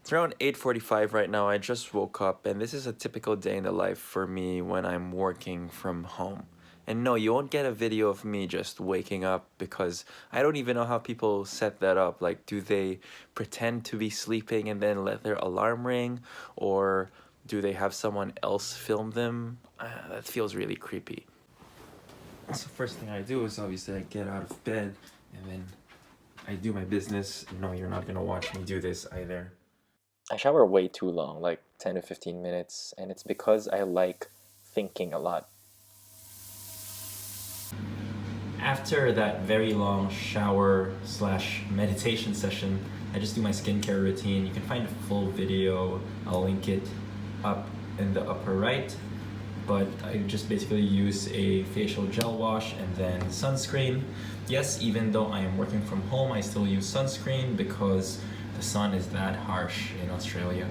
It's around 8:45 right now. I just woke up, and this is a typical day in the life for me when I'm working from home. And no, you won't get a video of me just waking up because I don't even know how people set that up. Like, do they pretend to be sleeping and then let their alarm ring? Or do they have someone else film them? That feels really creepy. So first thing I do is obviously I get out of bed and then I do my business. No, you're not gonna watch me do this either. I shower way too long, like 10 to 15 minutes, and it's because I like thinking a lot. After that very long shower slash meditation session, I just do my skincare routine. You can find a full video, I'll link it up in the upper right. But I just basically use a facial gel wash and then sunscreen. Yes, even though I am working from home, I still use sunscreen because the sun is that harsh in Australia.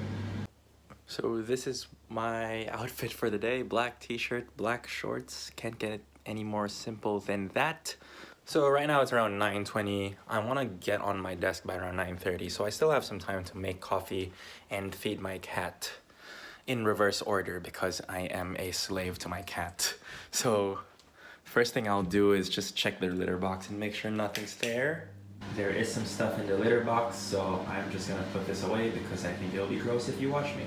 So this is my outfit for the day. Black t-shirt, black shorts. Can't get it any more simple than that. So right now it's around 9:20. I want to get on my desk by around 9:30, so I still have some time to make coffee and feed my cat in reverse order because I am a slave to my cat. So first thing I'll do is just check their litter box and make sure nothing's there. There is some stuff in the litter box, so I'm just gonna put this away because I think it'll be gross if you watch me.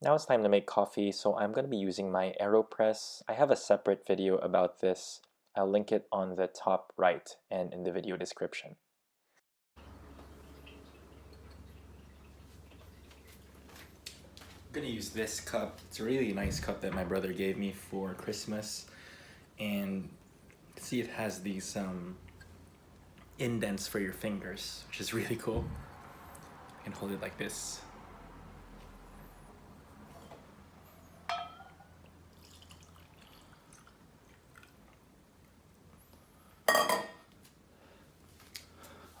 Now it's time to make coffee, so I'm gonna be using my AeroPress. I have a separate video about this. I'll link it on the top right and in the video description. I'm gonna use this cup. It's a really nice cup that my brother gave me for Christmas, and see it has these indents for your fingers, which is really cool. You can hold it like this.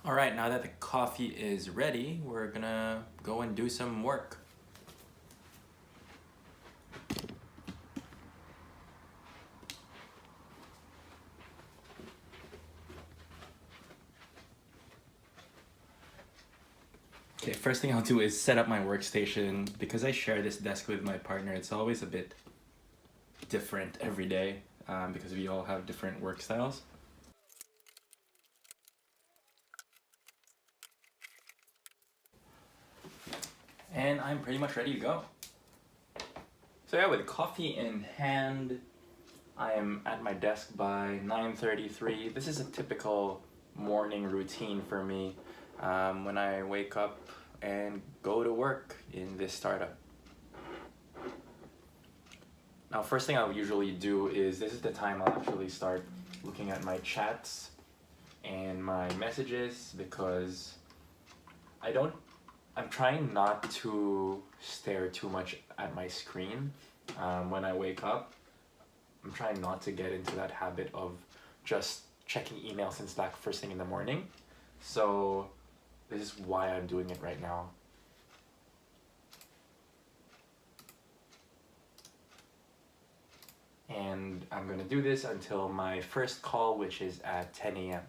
All right, now that the coffee is ready, we're gonna go and do some work. Okay, first thing I'll do is set up my workstation. Because I share this desk with my partner, it's always a bit different every day because we all have different work styles. And I'm pretty much ready to go. So yeah, with coffee in hand, I am at my desk by 9:33. This is a typical morning routine for me when I wake up and go to work in this startup. Now, first thing I'll usually do is, this is the time I'll actually start looking at my chats and my messages because I'm trying not to stare too much at my screen when I wake up. I'm trying not to get into that habit of just checking emails and Slack first thing in the morning. So this is why I'm doing it right now. And I'm gonna do this until my first call, which is at 10 a.m.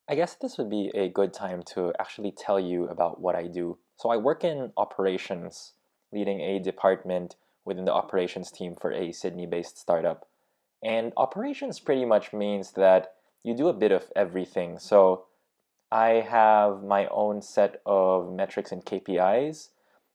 I guess this would be a good time to actually tell you about what I do. So I work in operations, leading a department within the operations team for a Sydney-based startup. And operations pretty much means that you do a bit of everything. So I have my own set of metrics and KPIs,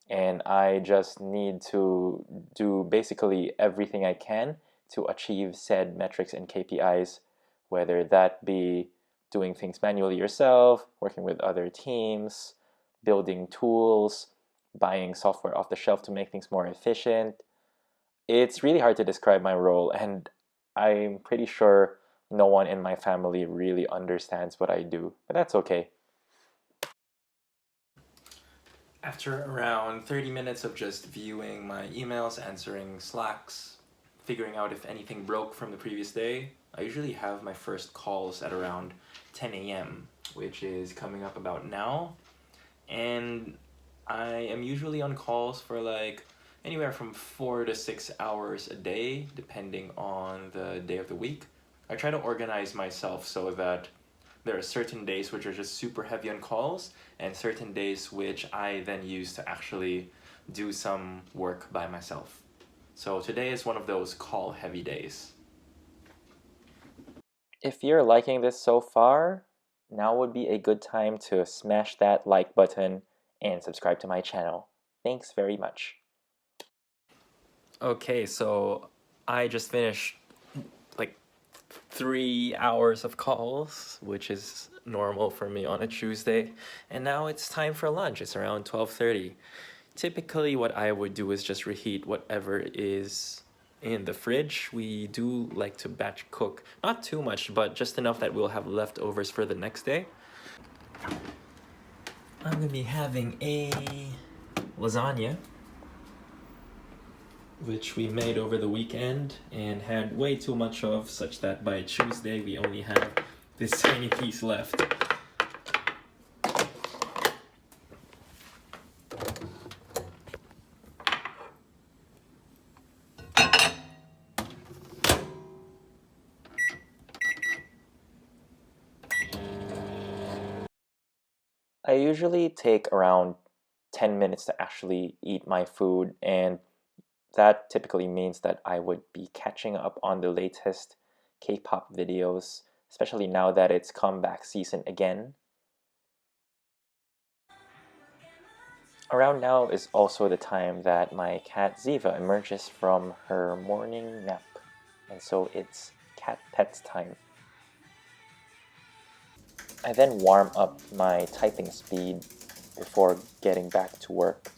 and I just need to do basically everything I can to achieve said metrics and KPIs, whether that be doing things manually yourself, working with other teams, building tools, buying software off the shelf to make things more efficient. It's really hard to describe my role, and I'm pretty sure no one in my family really understands what I do, but that's okay. After around 30 minutes of just viewing my emails, answering Slacks, figuring out if anything broke from the previous day, I usually have my first calls at around 10 a.m., which is coming up about now. And I am usually on calls for like anywhere from 4 to 6 hours a day, depending on the day of the week. I try to organize myself so that There are certain days which are just super heavy on calls, and certain days which I then use to actually do some work by myself. So today is one of those call heavy days. If you're liking this so far, now would be a good time to smash that like button and subscribe to my channel. Thanks very much. Okay, so I just finished like 3 hours of calls, which is normal for me on a Tuesday, and now it's time for lunch. It's around 12:30. Typically what I would do is just reheat whatever is in the fridge. We do like to batch cook, not too much, but just enough that we'll have leftovers for the next day. I'm gonna be having a lasagna, which we made over the weekend and had way too much of, such that by Tuesday we only have this tiny piece left. I usually take around 10 minutes to actually eat my food, and that typically means that I would be catching up on the latest K-pop videos, especially now that it's comeback season again. Around now is also the time that my cat Ziva emerges from her morning nap, and so it's cat pets time. I then warm up my typing speed before getting back to work.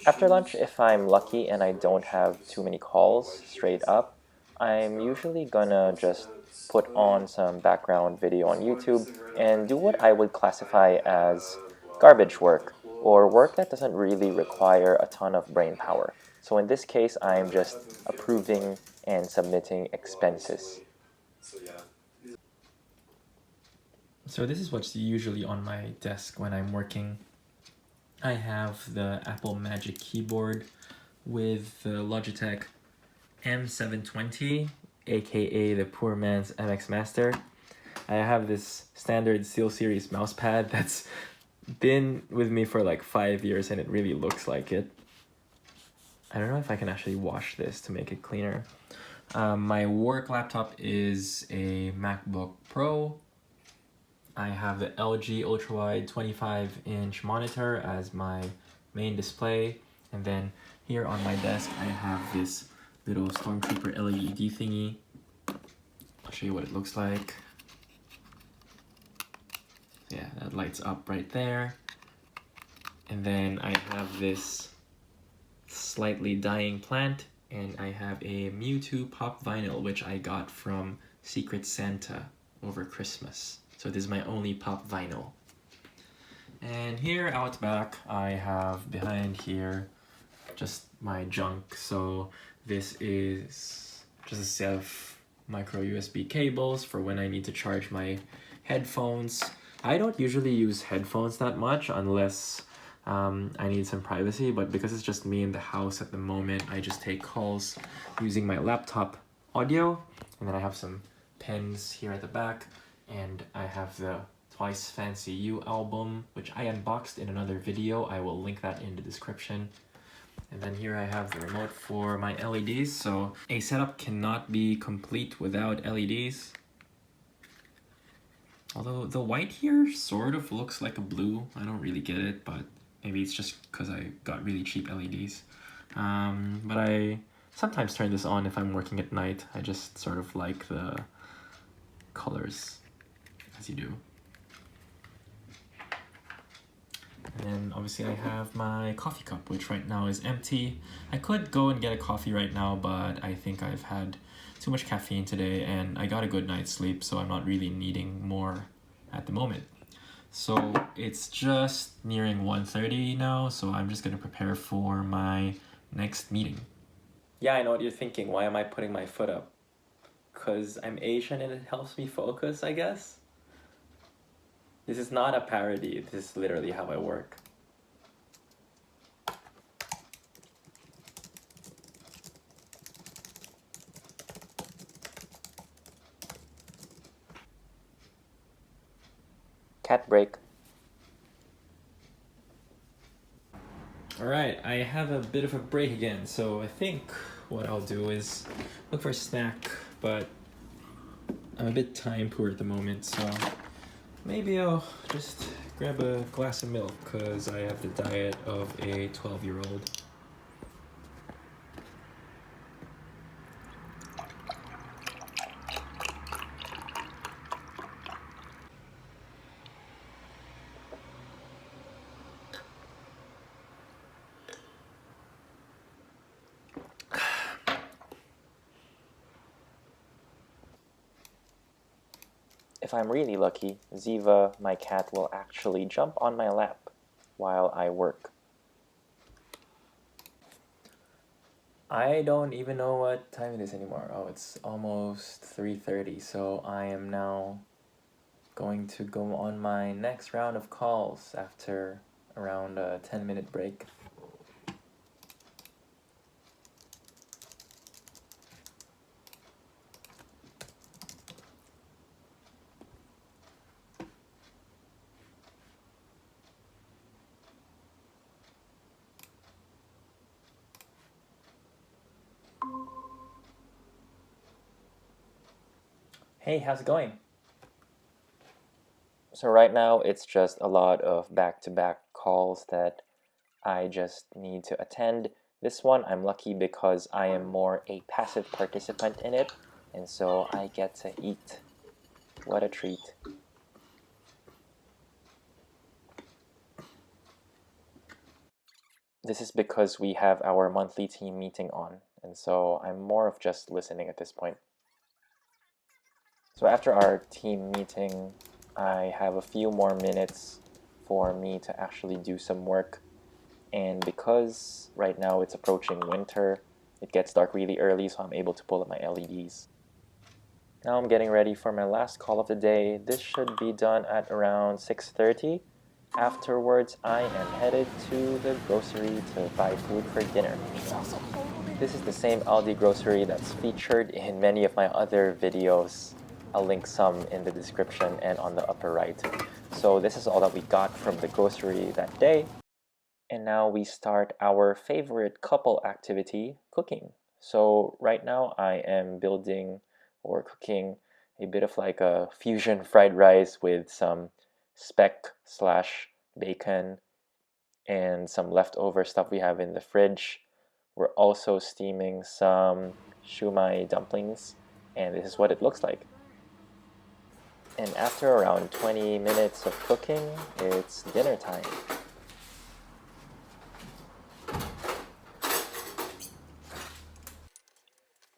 After lunch, if I'm lucky and I don't have too many calls straight up, I'm usually gonna just put on some background video on YouTube and do what I would classify as garbage work, or work that doesn't really require a ton of brain power. So in this case, I'm just approving and submitting expenses. So this is what's usually on my desk when I'm working. I have the Apple Magic Keyboard with the Logitech M720, aka the poor man's MX Master. I have this standard SteelSeries mousepad that's been with me for like 5 years and it really looks like it. I don't know if I can actually wash this to make it cleaner. My work laptop is a MacBook Pro. I have the LG ultrawide 25-inch monitor as my main display, and then here on my desk I have this little Stormtrooper LED thingy. I'll show you what it looks like. Yeah, that lights up right there. And then I have this slightly dying plant, and I have a Mewtwo pop vinyl which I got from Secret Santa over Christmas. So this is my only pop vinyl. And here out back, I have behind here just my junk. So this is just a set of micro USB cables for when I need to charge my headphones. I don't usually use headphones that much unless I need some privacy, but because it's just me in the house at the moment, I just take calls using my laptop audio, and then I have some pens here at the back. And I have the Twice Fancy You album, which I unboxed in another video. I will link that in the description. And then here I have the remote for my LEDs. So a setup cannot be complete without LEDs. Although the white here sort of looks like a blue. I don't really get it, but maybe it's just because I got really cheap LEDs. But I sometimes turn this on if I'm working at night. I just sort of like the colors. As you do. And then obviously I have my coffee cup, which right now is empty. I could go and get a coffee right now, but I think I've had too much caffeine today and I got a good night's sleep, so I'm not really needing more at the moment. So it's just nearing 1:30 now, so I'm just gonna prepare for my next meeting. Yeah, I know what you're thinking. Why am I putting my foot up? Because I'm Asian and it helps me focus, I guess? This is not a parody, this is literally how I work. Cat break. Alright, I have a bit of a break again, so I think what I'll do is look for a snack, but I'm a bit time poor at the moment, so maybe I'll just grab a glass of milk because I have the diet of a 12-year-old. If I'm really lucky, Ziva, my cat, will actually jump on my lap while I work. I don't even know what time it is anymore. Oh, it's almost 3:30, so I am now going to go on my next round of calls after around a 10-minute break. Hey, how's it going? So right now it's just a lot of back-to-back calls that I just need to attend. This one I'm lucky because I am more a passive participant in it, and so I get to eat. What a treat. This is because we have our monthly team meeting on, and so I'm more of just listening at this point. So after our team meeting, I have a few more minutes for me to actually do some work. And because right now it's approaching winter, it gets dark really early, so I'm able to pull up my LEDs. Now I'm getting ready for my last call of the day. This should be done at around 6:30. Afterwards, I am headed to the grocery to buy food for dinner. This is the same Aldi grocery that's featured in many of my other videos. I'll link some in the description and on the upper right. So this is all that we got from the grocery that day. And now we start our favorite couple activity, cooking. So right now I am building or cooking a bit of like a fusion fried rice with some speck slash bacon and some leftover stuff we have in the fridge. We're also steaming some shumai dumplings, and this is what it looks like. And after around 20 minutes of cooking, it's dinner time.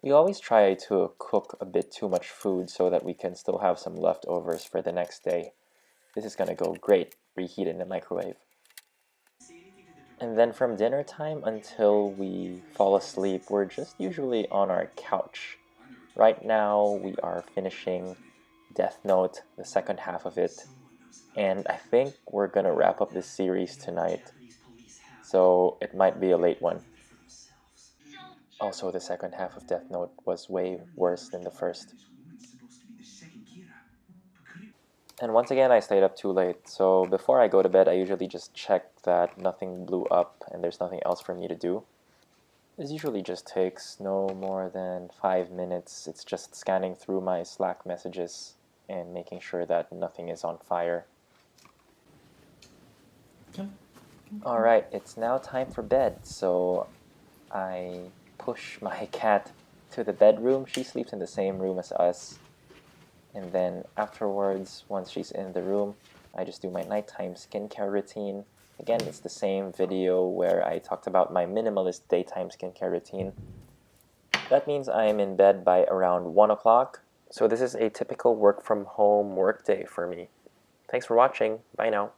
We always try to cook a bit too much food so that we can still have some leftovers for the next day. This is gonna go great, reheat in the microwave. And then from dinner time until we fall asleep, we're just usually on our couch. Right now, we are finishing Death Note, the second half of it, and I think we're gonna wrap up this series tonight, so it might be a late one. Also, the second half of Death Note was way worse than the first. And once again, I stayed up too late, so before I go to bed, I usually just check that nothing blew up and there's nothing else for me to do. This usually just takes no more than 5 minutes. It's just scanning through my Slack messages and making sure that nothing is on fire. Alright, it's now time for bed, so I push my cat to the bedroom. She sleeps in the same room as us. And then afterwards, once she's in the room, I just do my nighttime skincare routine. Again, it's the same video where I talked about my minimalist daytime skincare routine. That means I am in bed by around 1 o'clock. So this is a typical work from home work day for me. Thanks for watching. Bye now.